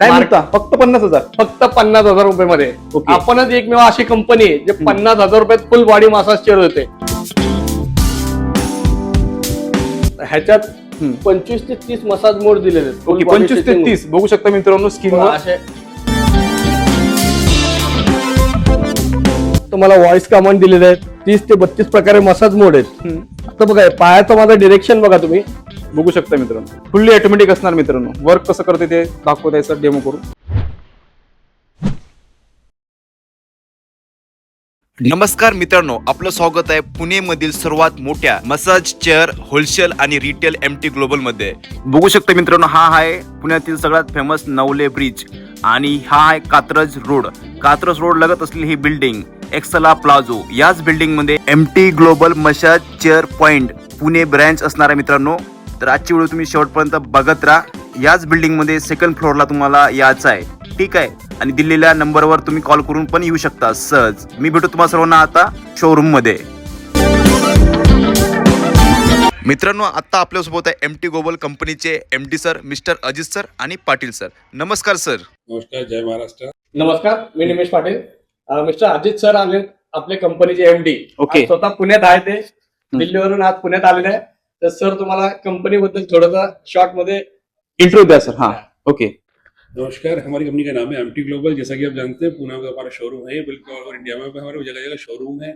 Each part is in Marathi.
काय म्हणता? फक्त 50,000? फक्त 50,000 रुपये मध्ये. ओके. आपणच एकमेव अशी कंपनी आहे जे 50,000 रुपयात फुल बॉडी मसाज चेअर होते. ह्याच्यात 25 ते 30 मसाज मोड दिलेले आहेत. ओके, 25 ते 30 बघू शकता मित्रांनो स्क्रीनवर. असे तुम्हाला व्हॉइस कमांड दिलेले आहेत. 30 ते 32 प्रकारे मसाज मोड आहेत. आता बघा पायाचं माझं डिरेक्शन बघा तुम्ही. बघू शकता मित्रांनो फुल्ली ऑटोमॅटिक असणार मित्रांनो. वर्क कसं करते ते दाखवतायचं डेमो करून. नमस्कार मित्रांनो, आपलं स्वागत आहे पुणेमधील सर्वात मोठ्या मसाज चेअर होलसेल आणि रिटेल MT ग्लोबल मध्ये. बघू शकता मित्रांनो, हा आहे पुण्यातील सगळ्यात फेमस नवले ब्रिज आणि हा आहे कात्रज रोड. कात्रज रोड लगत असलेली ही बिल्डिंग एक्सला प्लाझो. याच बिल्डिंग मध्ये MT global massage chair point Pune branch असणार आहे मित्रांनो. तर आजची व्हिडिओ तुम्ही शेवटपर्यंत बघत राहा. याच बिल्डिंग मध्ये सेकंड फ्लोअरला तुम्हाला यायचं आहे, ठीक आहे. आणि दिलेल्या नंबरवर तुम्ही कॉल करून पण येऊ शकता सहज. मी भेटू तुम्हाला सर्वांना आता शोरूम मध्ये. मित्रांनो, आता आपल्यासोबत आहे MT ग्लोबल कंपनीचे MD sir mister Ajit sir आणि पाटील सर. नमस्कार सर. नमस्कार, जय महाराष्ट्र. नमस्कार, मी निमेश पाटील. मिस्टर अजित सर आले आपले कंपनीचे MD. ओके. स्वतः पुण्यात आहे ते. दिल्लीवरून आज पुण्यात आलेले आहे. तर सर तुम्हाला कंपनी बद्दल थोडासा शॉर्ट मध्ये इंट्रो द्या सर. हाँ ओके. नमस्कार, हमारी कंपनी का नाम है MT ग्लोबल. जैसा कि आप जानते हैं पुणे में हमारा शोरूम है, बल्कि ऑल ओवर इंडिया में हमारे जगह जगह शोरूम है.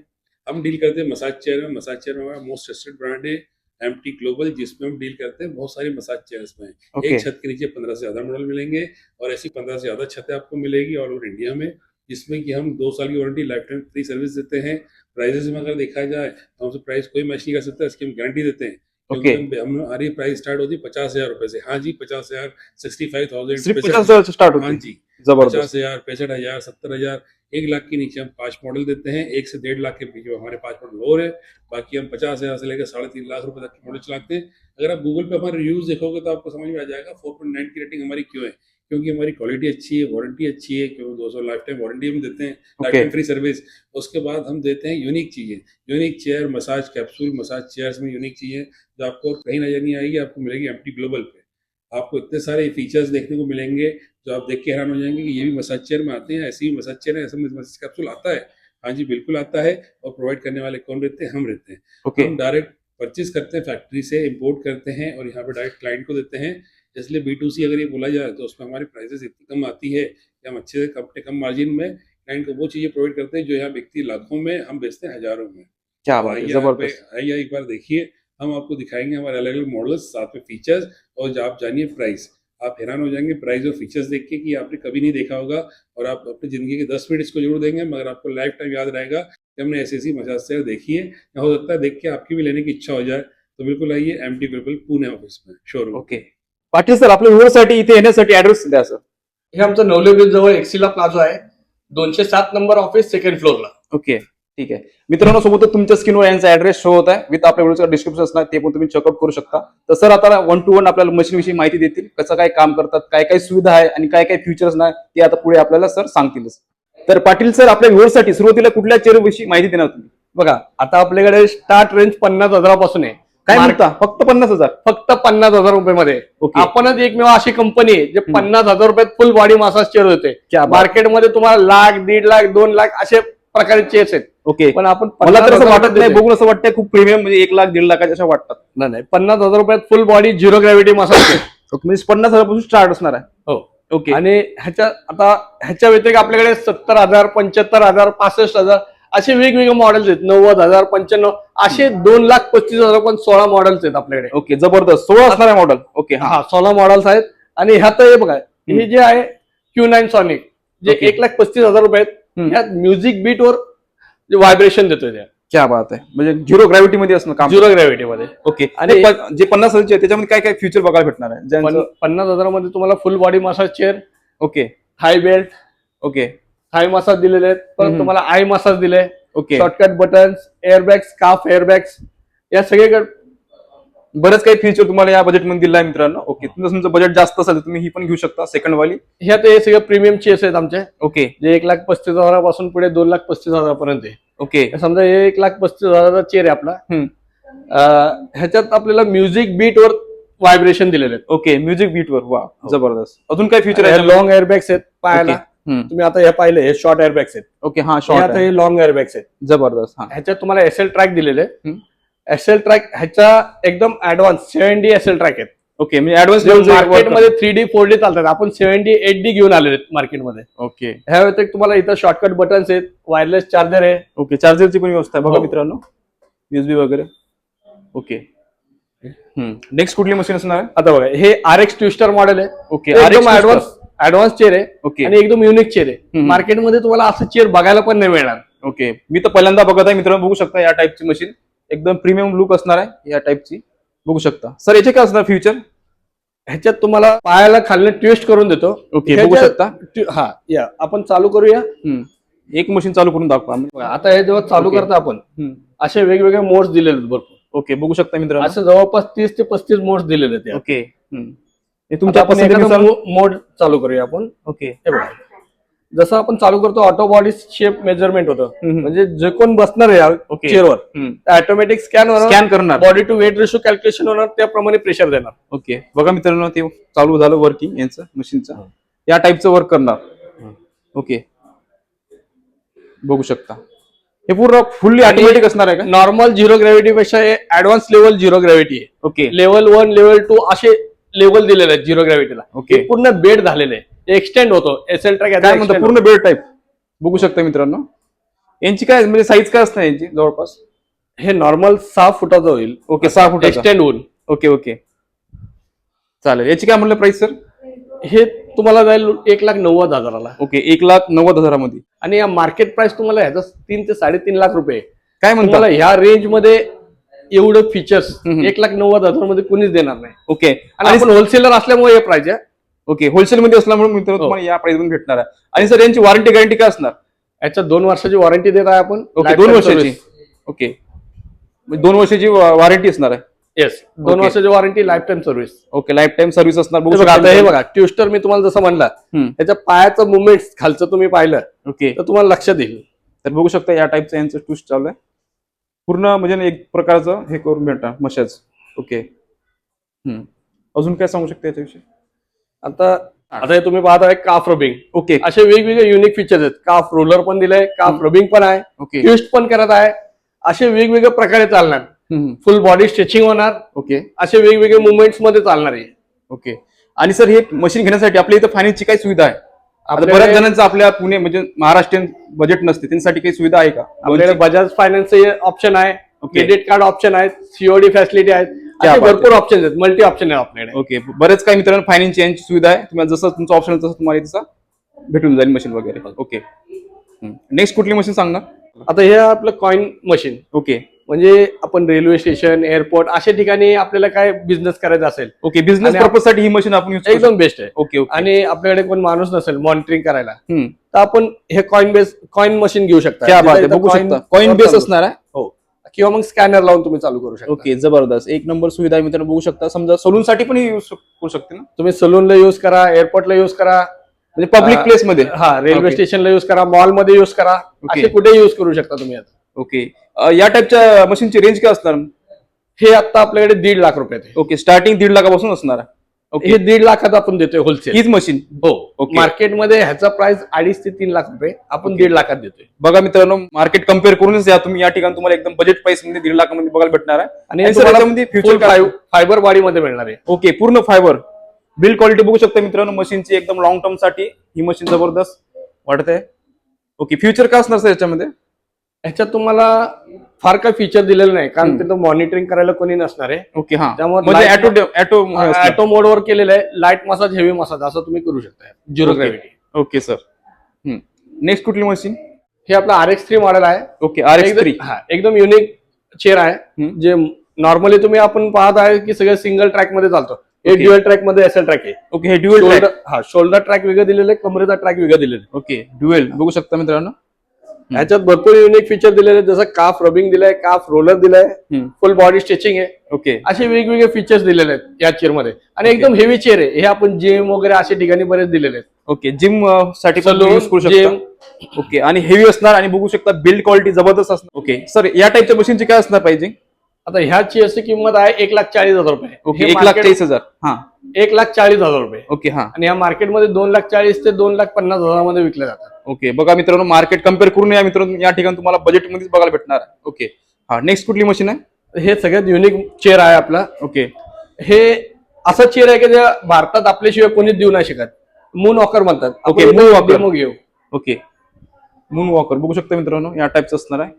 हम डील करते हैं मसाज चेयर में. मसाज चेयर में हमारा मोस्ट ट्रस्टेड ब्रांड है MT ग्लोबल, जिसमें हम डील करते हैं बहुत सारी मसाज चेयर्स में. ओके. एक छत के नीचे 15 से ज्यादा मॉडल मिलेंगे और ऐसी 15 से ज्यादा छतें आपको मिलेगी ऑल ओवर इंडिया में, जिसमें कि हम 2 साल की warranty, life time free service देते हैं. प्राइजेस में अगर देखा जाए तो हमसे प्राइस कोई मैच नहीं कर सकता, इसकी हम गारंटी देते हैं. ओके. हमारी प्राइस स्टार्ट होती है 50,000 रुपए से. हाँ जी, 50,000, 65,000, सिर्फ 50,000 से स्टार्ट हाँ होती जी, है. जबरदस्त. 50,000, 65,000, 70,000, 1 लाख के नीचे हम 5 मॉडल देते हैं. 1 से 1.5 लाख के बीच में हमारे 5 मॉडल और है. बाकी हम 50,000 से लेकर 3.5 लाख रुपए तक के मॉडल चलाते हैं. अगर आप गूगल पे हमारे रिव्यूज देखोगे तो आपको समझ में आ जाएगा 4.9 की रेटिंग हमारी क्यों है. क्योंकि हमारी क्वालिटी अच्छी है, वारंटी अच्छी है, क्योंकि 200 लाइफ टाइम वारंटी हम देते हैं, लाइफ टाइम फ्री सर्विस. उसके बाद हम देते हैं यूनिक चीजें, unique chair, massage capsule, massage chairs में यूनिक चीजें जो आपको कहीं नजर नहीं आएगी, आपको मिलेगी MT ग्लोबल पे. आपको इतने सारे फीचर्स देखने को मिलेंगे जो आप देख के हैरान हो जाएंगे कि ये भी मसाज चेयर में आते हैं. ऐसी भी मसाज चेयर है, ऐसा मसाज कैप्सूल आता है. हाँ जी, बिल्कुल आता है. और प्रोवाइड करने वाले कौन रहते हैं? हम रहते हैं. ओके. हम डायरेक्ट परचेज करते हैं, फैक्ट्री से इंपोर्ट करते हैं और यहाँ पे डायरेक्ट क्लाइंट को देते हैं. इसलिए B2C अगर ये बोला जाए तो उसमें हमारी प्राइसेस इतनी कम आती है कि हम अच्छे से कम मार्जिन में क्लाइंट को वो चीजें प्रोवाइड करते हैं जो यहाँ बिकती लाखों में, हम बेचते हैं हजारों में. क्या बात है, आइए जबरदस्त. आइए एक बार देखिए, हम आपको दिखाएंगे हमारे अलग अलग मॉडल्स, साथ में फीचर्स, और आप जानिए प्राइस. आप हैरान हो जाएंगे प्राइस और फीचर्स देख के कि आपने कभी नहीं देखा होगा, और आप अपनी जिंदगी के 10 मिनट इसको जरूर देंगे, मगर आपको लाइफ टाइम याद रहेगा कि हमने ऐसी मसाज चेयर देखी है. हो सकता है देख के आपकी भी लेने की इच्छा हो जाए. तो बिल्कुल आइए MT ग्लोबल पुणे ऑफिस में, शोरूम. ओके. पाटील सर, आपल्या व्ह्यूअरसाठी इथे येण्यासाठी ऍड्रेस द्या सर. हे आमचं नवले ब्रिज जवळ एक्सिला प्लाझा आहे. 207 नंबर ऑफिस, सेकंड फ्लोअरला. ओके, ठीक आहे मित्रांनो. सोबतच तुमच्या स्क्रीनवर यांचा ऍड्रेस शो होत आहे विथ आपल्या व्हिडिओचं डिस्क्रिप्शन असणार, ते पण तुम्ही चेकआउट करू शकता. तर सर आता 1 to 1 आपल्याला मशीन विषयी माहिती देतील, कसं काय काम करतात, काय काय सुविधा आहे आणि काय काय फीचर्स नाही ते आता पुढे आपल्याला सर सांगतीलच. तर पाटील सर, आपल्या व्ह्यूअरसाठी सुरुवातीला कुठल्या चेअर विषयी माहिती देणार तुम्ही? बघा आता आपल्याकडे स्टार्ट रेंज 50,000 पासून आहे. काय म्हणता? फक्त 50,000? फक्त 50,000 रुपये मध्ये. ओके. आपणच एकमेव अशी कंपनी आहे जे 50,000 रुपयात फुल बॉडी मसाज चेअर होते. क्या बात. मार्केटमध्ये तुम्हाला 1,00,000, 1.5 लाख, 2 लाख असे प्रकारचे चेअर्स आहेत. ओके. पण आपण मला तर असं 50,000 वाटत नाही, देतोय. बघून असं वाटतंय खूप प्रीमियम, म्हणजे 1 लाख 1.5 लाखाच्या अशा वाटतात. नाही 50,000 रुपयात फुल body zero gravity massage chair. Okay, म्हणजे 50,000 पासून स्टार्ट असणार आहे. हो. ओके. आणि ह्याच्या व्यतिरिक्त आपल्याकडे 70,000, 75,000, 65,000 असे वेगवेगळे मॉडेल्स आहेत. 90,000, 95 असे 2,35,000 पण 16 मॉडेल्स आहेत आपल्याकडे. ओके, जबरदस्त. 16 असणार आहे मॉडेल. ओके. हा 16 मॉडेल्स आहेत. आणि ह्यात हे बघा, हे जे आहे Q9 सॉनिक जे ओके. 1,35,000 रुपये आहेत. ह्यात म्युझिक बीट वर व्हायब्रेशन देतोय त्या. क्या बात आहे, म्हणजे झिरो ग्रॅव्हिटी मध्ये असणं काम. झिरो ग्रॅव्हिटी मध्ये. ओके. आणि आणि जे 50,000 त्याच्यामध्ये काय काय फ्युचर बघायला भेटणार आहे? ज्यांचं 50,000 मध्ये तुम्हाला full body massage chair, okay. Thigh belt, okay. Thigh massage दिलेले आहेत. परत तुम्हाला आय मसाज दिले, okay. Shortcut buttons, airbags, scarf airbags, या सगळीकडे बरंच काही फीचर तुम्हाला या बजेटमध्ये दिलं आहे मित्रांनो. ओके. तुमचं बजेट जास्त असेल तर तुम्ही ही पण घेऊ शकता सेकंड वाली. ह्यात हे सगळे प्रीमियम चेअर्स आहेत आमचे, ओके. जे 1,35,000 पासून पुढे 2,35,000 पर्यंत आहे. ओके. समजा हे 1,35,000 चेअर आहे आपला. ह्याच्यात आपल्याला म्युझिक बीट वर व्हायब्रेशन दिलेले आहेत. ओके, म्युझिक बीटवर. वा, जबरदस्त. अजून काय फीचर आहे? लॉंग एअरबॅग्स आहेत पायाला. तुम्ही आता हे पाहिले हे शॉर्ट एअरबॅग्स आहेत. ओके, हा हे शॉर्ट आता हे लॉंग एअरबॅग्स आहेत. जबरदस्त. हा, ह्याच्यात तुम्हाला एसएल ट्रॅक दिलेले. एसएल ट्रॅक ह्याच्या एकदम ऍडव्हान्स 7D एसएल ट्रॅक आहेत. ओके, म्हणजे ऍडव्हान्स मार्केटमध्ये 3D 4D चालतात. आपण 7D 8D घेऊन आलेले मार्केटमध्ये. ओके. ह्या व्यतिरिक्त तुम्हाला इथं शॉर्टकट बटन्स आहेत, वायरलेस चार्जर आहे. ओके, चार्जरची पण व्यवस्था आहे बघा हो. मित्रांनो, USB वगैरे. ओके. नेक्स्ट कुठली मशीन असणार आहे? आता बघा हे RX ट्विस्टर मॉडेल आहे. ओके, एकदम RX ऍडव्हान्स चेअर आहे. ओके. आणि एकदम युनिक चेअर आहे. मार्केटमध्ये तुम्हाला असं चेअर बघायला पण नाही मिळणार. ओके, मी तर पहिल्यांदा बघत आहे मित्रांनो. बघू शकता या टाईपची मशीन एकदम प्रीमियम लुक असणार आहे या टाईपची. बघू शकता सर, याचे काय असणार फ्युचर? ह्याच्यात तुम्हाला पायाला खालने ट्विस्ट करून देतो. ओके, बघू शकता. हा, या आपण चालू करूया. एक मशीन चालू करून दाखवा. बघा, आता हे जेव्हा चालू ओके. करतो आपण असे वेगवेगळे मोड्स दिलेले आहेत भरपूर. ओके, बघू शकता मित्रांनो. असं जवळपास 30 ते 35 मोड्स दिलेले आहेत. ओके, हे आता तुमच्या आपण पसंतीनुसार. मोड चालू करूया आपण. ओके. हे बघा, जसं आपण चालू करतो ऑटो बॉडी शेप मेजरमेंट होतं. म्हणजे जे कोण बसणार आहे ओके. चेअरवर ऑटोमॅटिक स्कॅन होणार, स्कॅन करणार. Body to weight ratio calculation होणार, त्याप्रमाणे प्रेशर देणार. ओके, बघा मित्रांनो, ते चालू झालं वर्किंग यांचं मशीनचं. या टाईपचं वर्क करणार. ओके, बघू शकता. हे पूर्ण फुल्ली ऑटोमॅटिक असणार आहे का? नॉर्मल झिरो ग्रॅव्हिटी पेक्षा हे ऍडव्हान्स लेवल झिरो ग्रॅव्हिटी आहे. ओके. लेवल 1 लेवल 2 असे लेवल दिलेले आहेत झिरो ग्रॅव्हिटीला. ओके. पूर्ण बेड झालेले आहे, एक्सटेंड होतो. एसएल ट्रॅक काय म्हणतात, पूर्ण बेड टाईप. बघू शकता मित्रांनो. यांची काय म्हणजे साईज काय असणार यांची जवळपास? हे नॉर्मल 6 फुटाचं होईल. ओके, 6 फूट एक्सटेंड होऊन. ओके ओके, चालेल. याची काय म्हणलं प्राइस सर? हे तुम्हाला जाईल 1,90,000 ओके, 1,90,000 मध्ये. आणि या मार्केट प्राइस तुम्हाला ह्याचा 3 ते 3.5 लाख रुपये. काय तुम्हाला म्हणतात? ह्या रेंज मध्ये एवढं फीचर्स 1,90,000 मध्ये कुणीच देणार नाही. ओके, आणि आपण होलसेलर असल्यामुळे हे प्राइस आहे. ओके, होलसेल मध्ये असल्यामुळे मित्रांनो तुम्हाला या प्राइस मध्ये भेटणार आहे. आणि सर यांची वॉरंटी गॅरंटी काय असणार? याच्या 2 वर्षाची वॉरंटी देत आहे आपण. ओके, 2 वर्षाची. ओके, 2 वर्षाची वॉरंटी असणार आहे. येस, 2 वर्षाची warranty, life time service. Okay, life time service असणार. बघू बघा, आता हे शकता. बघा ट्विस्टर मी तुम्हाला जसं म्हणला, त्याच्या पायाचं मुवमेंट खालचं तुम्ही पाहिलं ओके, तर तुम्हाला लक्षात येईल. तर बघू शकता या टाईपचं यांचं ट्विस्ट चालू आहे. पूर्ण म्हणजे एक प्रकारचं हे करून भेटणार मशाज. ओके, अजून काय सांगू शकता याच्याविषयी? आता हे तुम्ही पाहता काफ रबिंग. ओके. असे वेगवेगळे युनिक फीचर्स आहेत. काफ रोलर पण दिलंय, काफ रबिंग पण आहे, ओके. ट्विस्ट पण करत आहे. असे वेगवेगळ्या प्रकारे चालणार. फुल बॉडी स्ट्रेचिंग होणार. ओके. असे वेगवेगळे मुवमेंट्स मध्ये चालणार आहे. ओके. आणि सर हे मशीन घेण्यासाठी आपल्या इथं फायनान्सची काय सुविधा आहे? आता आपल्याकडे- बऱ्याच जणांचं आपल्या पुणे म्हणजे महाराष्ट्रीयन बजेट नसते, त्यांच्यासाठी काही सुविधा आहे का? आपल्याकडे बजाज फायनान्स ऑप्शन आहे, ओके. क्रेडिट कार्ड ऑप्शन आहेत, सीओडी फॅसिलिटी आहेत. क्या असे बात आहे. भरपूर ऑप्शन आहेत, मल्टी ऑप्शन आहे आपल्याकडे. ओके, बरेच काही मित्रांनो फायनान्सची यांची सुविधा आहे. तुम्हाला जसं तुमचं ऑप्शन तसं तुम्हाला तसं भेटून जाईल मशीन वगैरे. ओके. नेक्स्ट कुठली मशीन सांगणार? आता हे आपलं कॉइन मशीन. ओके. म्हणजे आपण रेल्वे स्टेशन, एअरपोर्ट अशा ठिकाणी आपल्याला काय बिझनेस करायचा असेल, ओके, बिझनेस आणि पर्पज साठी ही मशीन आपण यूज एकदम बेस्ट आहे. Okay okay. आणि आपल्याकडे कोण माणूस नसेल मॉनिटरिंग करायला, हम्म. तर आपण हे कॉइन मशीन घेऊ शकता. क्या बात आहे, जिथं बघू coin शकता कॉइन बेस चालू. असणार आहे. हो, किंवा मग स्कॅनर लावून तुम्ही चालू करू शकता. ओके, जबरदस्त, एक नंबर सुविधा आहे मित्रांनो. बघू शकता, समजा सलून साठी पण यूज करू शकते ना, तुम्ही सलूनला युज करा, एअरपोर्टला युज करा, म्हणजे पब्लिक प्लेस मध्ये. हा, रेल्वे ओके. स्टेशनला युज करा, मॉल मध्ये युज करा, ओके. असे कुठे युज करू शकता तुम्ही. आता ओके, या टाईपच्या मशीनची रेंज काय असणार? हे आता आपल्याकडे 1.5 लाख रुपये आहे. ओके, स्टार्टिंग 1.5 लाखापासून असणार आहे. ओके, हे 1.5 लाखात आपण देतोय होलसेल. हीच मशीन. हो, ओके. मार्केटमध्ये ह्याचा प्राइस 2.5 ते 3 लाख रुपये, आपण 1.5 लाखात देतोय. बघा मित्रांनो, मार्केट कम्पेअर करूनच या तुम्ही. या ठिकाणी तुम्हाला एकदम बजेट प्राइस मध्ये 1.5 लाखामध्ये बघायला भेटणार आहे. आणि आणि सर तुम्हाला याच्यामध्ये फ्युचर काय? फायबर बॉडी मध्ये मिळणार आहे. ओके, पूर्ण फायबर बिल्ड क्वालिटी बघू शकता मित्रांनो मशीनची. एकदम लॉंग टर्म साठी ही मशीन जबरदस्त वाटते. ओके, फ्युचर काय असणार सर याच्यामध्ये? ह्याच्यात तुम्हाला फार काय फीचर दिलेलं नाही, कारण तिथं मॉनिटरिंग करायला कोणी नसणार आहे. ओके, हा, त्यामुळे म्हणजे light- ऑटो ऑटो मोडवर केलेलं आहे. लाईट मसाज, हेवी मसाज असं तुम्ही करू शकता. Zero okay. Gravity. Okay sir. Next कुठली मशीन? हे आपलं RX3 मॉडेल आहे. Okay, RX3. हा, एकदम युनिक चेअर आहे. जे नॉर्मली तुम्ही आपण पाहत आहे की सगळं सिंगल ट्रॅक मध्ये चालतो. हे ओके. ड्युअल ट्रॅक मध्ये एसएल ट्रॅक आहे. ओके, हे ड्युअल ट्रॅक. हा, शोल्डर ट्रॅक वेगळं दिलेलं आहे, कमरेचा ट्रॅक वेगळं दिलेलं आहे. ओके, ड्युअल बघू शकता मित्रांनो. ह्याच्यात भरपूर युनिक फीचर दिलेले आहेत, जसं काफ रबिंग दिलंय, काफ रोलर दिलाय, फुल बॉडी स्ट्रेचिंग आहे. ओके. असे वेगवेगळे फीचर्स दिलेले आहेत या चेअर मध्ये. आणि ओके. एकदम हेवी चेअर आहे. हे आपण जिम वगैरे अशा ठिकाणी बरेच दिलेले आहेत. ओके, जिम साठी पण Saloon, यूज करू शकता. ओके, आणि हेवी असणार आणि बघू शकता बिल्ड क्वालिटी जबरदस्त असणार. ओके सर, या टाईपच्या मशीनची काय असणार पाहिजे? आता ह्या चेअरची किंमत आहे 1,40,000 रुपये. ओके, हे 1,40,000. हा 1,40,000 रुपये. ओके. हा आणि या मार्केटमध्ये 2,40,000 ते 2,50,000 मध्ये विकले जातात. ओके. बघा मित्रांनो, मार्केट कम्पेअर करून या मित्रांनो, या ठिकाणी तुम्हाला बजेटमध्येच बघायला भेटणार आहे. ओके. हा, नेक्स्ट कुठली मशीन आहे? हे सगळ्यात युनिक चेअर आहे आपला. ओके. हे असं चेअर आहे की जे भारतात आपल्याशिवाय कोणीच देऊ नाही शकत. मून वॉकर म्हणतात. Okay, moon walker. डेमो घेऊ. ओके. मून वॉकर बघू शकता मित्रांनो, या टाईपचं असणार आहे.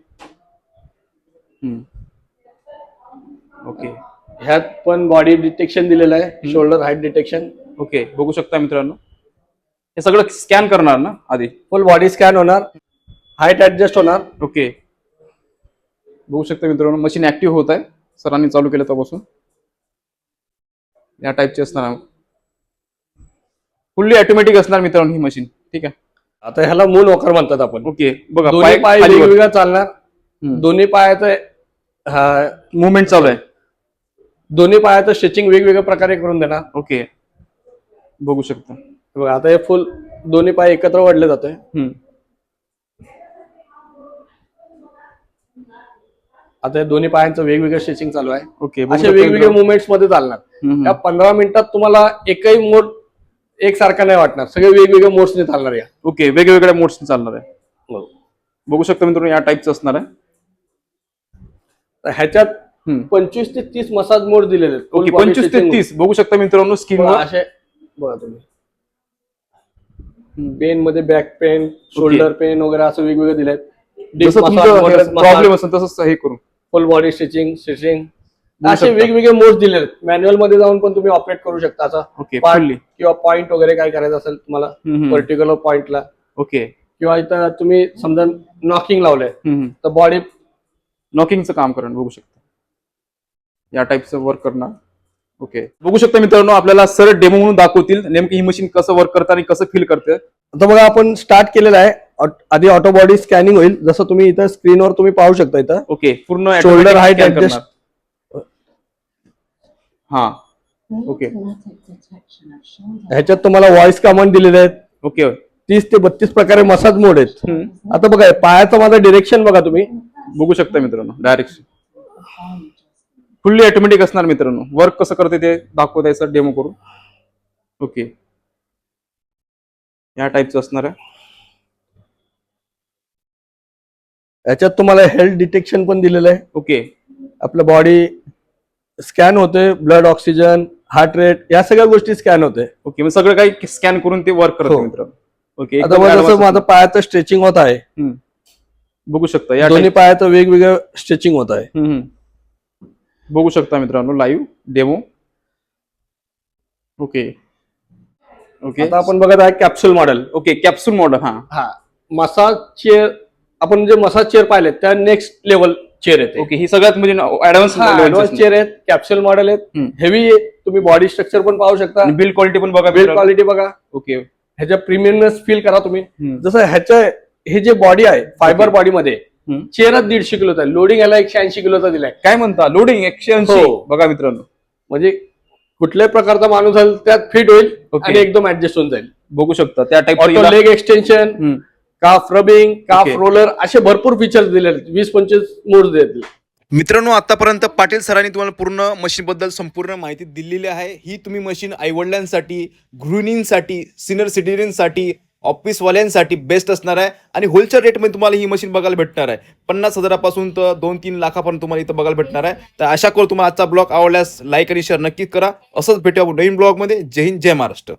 ओके. ह्यात पण बॉडी डिटेक्शन दिलेलं आहे, शोल्डर हाईट डिटेक्शन. ओके, बघू शकता मित्रांनो, हे सगळं स्कॅन करणार ना आधी? फुल बॉडी स्कॅन होणार, हाईट ऍडजस्ट होणार. ओके. बघू शकता मित्रांनो, मशीन ऍक्टिव्ह होत आहे. सरांनी चालू केलं तेव्हापासून या टाईपची असणार, फुल्ली ऑटोमॅटिक असणार मित्रांनो ही मशीन. ठीक आहे. आता ह्याला मून वॉकर म्हणतात आपण. ओके. बघा, दोन्ही पाय खाली वर. वेगवेगळा चालणार. दोन्ही पायाचं मुवमेंट चालू आहे. दोन्ही पायाचं स्ट्रेचिंग वेगवेगळ्या प्रकारे करून देणार. ओके, बघू शकता. बघा, आता हे फुल दोन्ही पाय एकत्र वाढले जाते. आता हे दोन्ही पायांचं वेगवेगळं स्ट्रेचिंग चालू आहे. ओके. असे वेगवेगळे मुवमेंट्स मध्ये चालणार. या 15 मिनिटात तुम्हाला एकही मोड एकसारखा नाही वाटणार. सगळे वेगवेगळ्या मोड्सने चालणार या. ओके, वेगवेगळ्या मोड्स चालणार आहे. बघू शकता मित्रांनो, या टाईपचं असणार आहे. तर ह्याच्यात 25 ते 30 मसाज मोड दिलेले आहेत. ओके, 25 ते 30 बघू शकता मित्रांनो स्क्रीनवर. असे बघा तुम्ही, पेन मध्ये बॅक पेन, शोल्डर पेन वगैरे असं वेगवेगळे दिलेत. जसं तुमचं प्रॉब्लेम असेल तसंच हे करून फुल बॉडी स्ट्रेचिंग असे वेगवेगळे मोड्स दिलेले आहेत. मॅन्युअल मध्ये जाऊन पण तुम्ही ऑपरेट करू शकता. असं ओके, पार्ट किंवा पॉइंट वगैरे काय करायचं असेल तुम्हाला पर्टिक्युलर पॉइंटला, ओके, किंवा इथं तुम्ही समजा नॉकिंग लावलंय तर बॉडी नॉकिंगचं काम करणं बघू शकता. या टाईपचं वर्क करणार. ओके, बघू शकता मित्रांनो, आपल्याला सर डेमो म्हणून दाखवतील नेमकी ही मशीन कसं वर्क करतं आणि कसं फील करते. आता बघा, आपण स्टार्ट केलेलं आहे. आधी ऑटो बॉडी स्कॅनिंग होईल, जसं तुम्ही इथं स्क्रीनवर तुम्ही पाहू शकता. इथं ओके, पूर्ण शोल्डर हाईट scan ऍडजस्ट. करणार. हा, ओके. ह्याच्यात तुम्हाला व्हॉइस कमांड दिलेले आहेत. ओके. 30 ते 32 प्रकारे मसाज मोड आहेत. आता बघा, पायाचं माझं डिरेक्शन बघा तुम्ही. बघू शकता मित्रांनो, डायरेक्शन फुल्ली ऑटोमॅटिक असणार मित्रांनो. वर्क कसं करते ते दाखवत आहे डेमो करून. ओके, या टाईपचं असणार आहे. याच्यात तुम्हाला हेल्थ डिटेक्शन पण दिलेलं आहे. ओके. आपलं बॉडी स्कॅन होते, ब्लड ऑक्सिजन, हार्ट रेट, या सगळ्या गोष्टी स्कॅन होते. ओके, मग सगळं काही स्कॅन करून ते वर्क करते मित्रांनो. ओके. आता बघा, जसं माझं पायाचं स्ट्रेचिंग होत आहे. बघू शकता, या दोन्ही पायाचं वेगवेगळं स्ट्रेचिंग होत आहे. बघू शकता मित्रांनो, लाईव्ह डेमो. ओके. ओके, आता आपण बघत आहे capsule model. Okay, capsule model. हा, मसाज चेअर, आपण जे मसाज चेअर पाहिले त्या नेक्स्ट लेवल चेअर येते. ओके, ही सगळ्यात म्हणजे ऍडव्हान्स चेअर आहेत, कॅप्सूल मॉडेल आहेत, हेवी आहे. तुम्ही बॉडी स्ट्रक्चर पण पाहू शकता, बिल्ड क्वालिटी पण बघा, बिल्ड क्वालिटी बघा. ओके. ह्याच्या प्रीमियमनेस फील करा तुम्ही. जसं ह्याच्या हे जे बॉडी आहे फायबर बॉडीमध्ये, चेअरच 150 किलोचा आहे. लोडिंग याला 180 किलोचा दिलाय. काय म्हणता, लोडिंग 180? बघा मित्रांनो, म्हणजे कुठल्याही प्रकारचा माणूस असेल त्यात फिट होईल आणि एकदम ऍडजस्ट होऊन जाईल. बघू शकता त्या टाईप. ऑटो लेग एक्सटेन्शन, काफ रबिंग, काफ रोलर, असे भरपूर फीचर्स दिले आहेत. 20-25 मोड्स देतील. मित्रांनो, आतापर्यंत पाटील सरांनी तुम्हाला पूर्ण मशीन बद्दल संपूर्ण माहिती दिलेली आहे. ही तुम्ही मशीन आईवडिलांसाठी, गृहिणींसाठी, सिनियर सिटीजनसाठी, ऑफिसवाल्यांसाठी बेस्ट असणार आहे. आणि होलसेल रेटमध्ये तुम्हाला ही मशीन बघायला भेटणार आहे. 50,000पासून तर 2-3 लाखापर्यंत तुम्हाला इथं बघायला भेटणार आहे. तर आशा करू तुम्हाला आजचा ब्लॉग आवडल्यास लाईक आणि शेअर नक्की करा. असंच भेटूया नवीन ब्लॉगमध्ये. जय हिंद, जय महाराष्ट्र.